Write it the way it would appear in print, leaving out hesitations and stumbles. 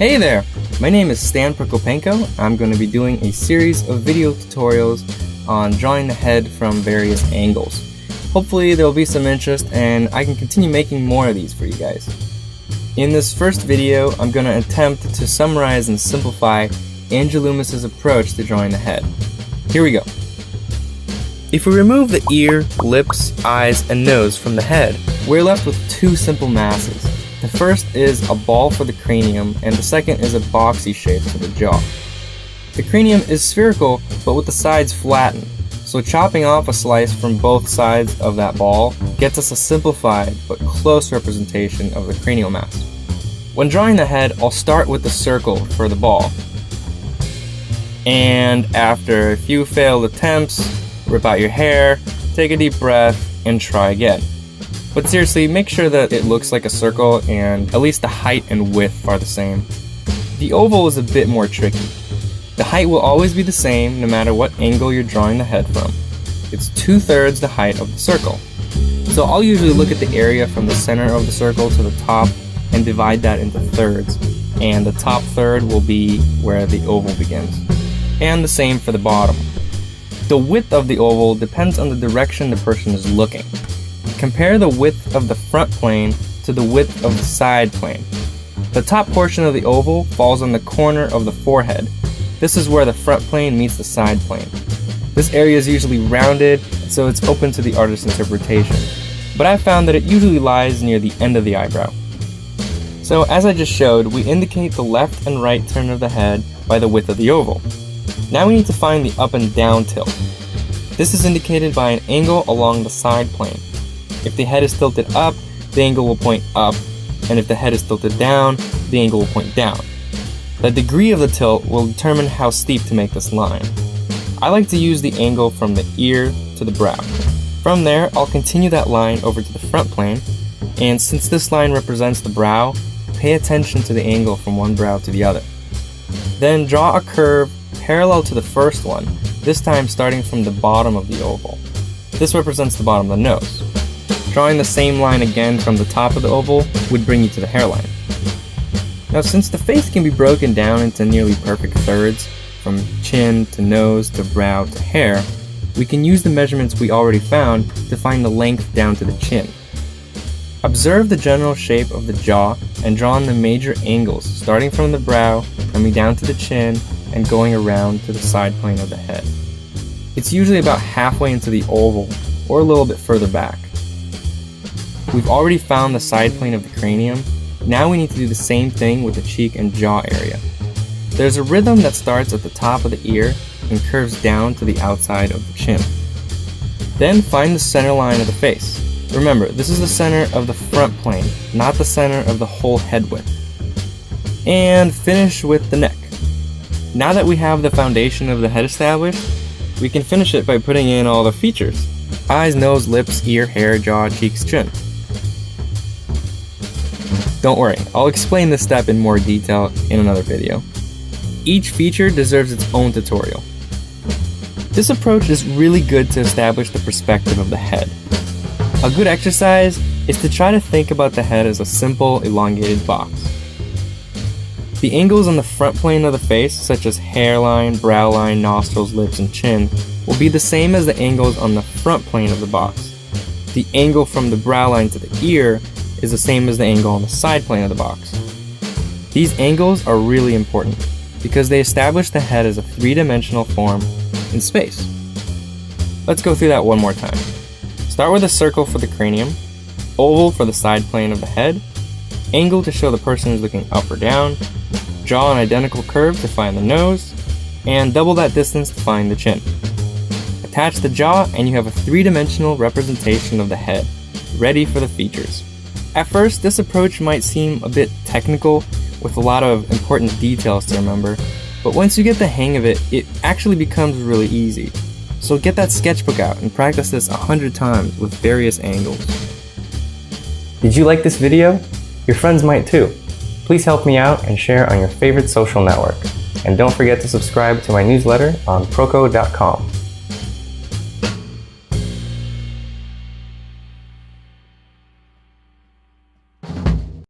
Hey there! My name is Stan Prokopenko. I'm going to be doing a series of video tutorials on drawing the head from various angles. Hopefully there will be some interest and I can continue making more of these for you guys. In this first video, I'm going to attempt to summarize and simplify Andrew Loomis's approach to drawing the head. Here we go. If we remove the ear, lips, eyes, and nose from the head, we're left with two simple masses. The first is a ball for the cranium, and the second is a boxy shape for the jaw. The cranium is spherical, but with the sides flattened, so chopping off a slice from both sides of that ball gets us a simplified but close representation of the cranial mass. When drawing the head, I'll start with the circle for the ball. And after a few failed attempts, rip out your hair, take a deep breath, and try again. But seriously, make sure that it looks like a circle and at least the height and width are the same. The oval is a bit more tricky. The height will always be the same no matter what angle you're drawing the head from. It's 2/3 the height of the circle. So I'll usually look at the area from the center of the circle to the top and divide that into thirds. And the top third will be where the oval begins. And the same for the bottom. The width of the oval depends on the direction the person is looking. Compare the width of the front plane to the width of the side plane. The top portion of the oval falls on the corner of the forehead. This is where the front plane meets the side plane. This area is usually rounded, so it's open to the artist's interpretation, but I've found that it usually lies near the end of the eyebrow. So as I just showed, we indicate the left and right turn of the head by the width of the oval. Now we need to find the up and down tilt. This is indicated by an angle along the side plane. If the head is tilted up, the angle will point up, and if the head is tilted down, the angle will point down. The degree of the tilt will determine how steep to make this line. I like to use the angle from the ear to the brow. From there, I'll continue that line over to the front plane, and since this line represents the brow, pay attention to the angle from one brow to the other. Then draw a curve parallel to the first one, this time starting from the bottom of the oval. This represents the bottom of the nose. Drawing the same line again from the top of the oval would bring you to the hairline. Now, since the face can be broken down into nearly perfect thirds, from chin to nose to brow to hair, we can use the measurements we already found to find the length down to the chin. Observe the general shape of the jaw and draw in the major angles, starting from the brow, coming down to the chin, and going around to the side plane of the head. It's usually about halfway into the oval, or a little bit further back. We've already found the side plane of the cranium. Now we need to do the same thing with the cheek and jaw area. There's a rhythm that starts at the top of the ear and curves down to the outside of the chin. Then find the center line of the face. Remember, this is the center of the front plane, not the center of the whole head width. And finish with the neck. Now that we have the foundation of the head established, we can finish it by putting in all the features: eyes, nose, lips, ear, hair, jaw, cheeks, chin. Don't worry, I'll explain this step in more detail in another video. Each feature deserves its own tutorial. This approach is really good to establish the perspective of the head. A good exercise is to try to think about the head as a simple, elongated box. The angles on the front plane of the face, such as hairline, brow line, nostrils, lips, and chin, will be the same as the angles on the front plane of the box. The angle from the brow line to the ear is the same as the angle on the side plane of the box. These angles are really important because they establish the head as a three-dimensional form in space. Let's go through that one more time. Start with a circle for the cranium, oval for the side plane of the head, angle to show the person is looking up or down, draw an identical curve to find the nose, and double that distance to find the chin. Attach the jaw and you have a three-dimensional representation of the head, ready for the features. At first, this approach might seem a bit technical with a lot of important details to remember, but once you get the hang of it, it actually becomes really easy. So get that sketchbook out and practice this 100 times with various angles. Did you like this video? Your friends might too. Please help me out and share on your favorite social network. And don't forget to subscribe to my newsletter on proko.com.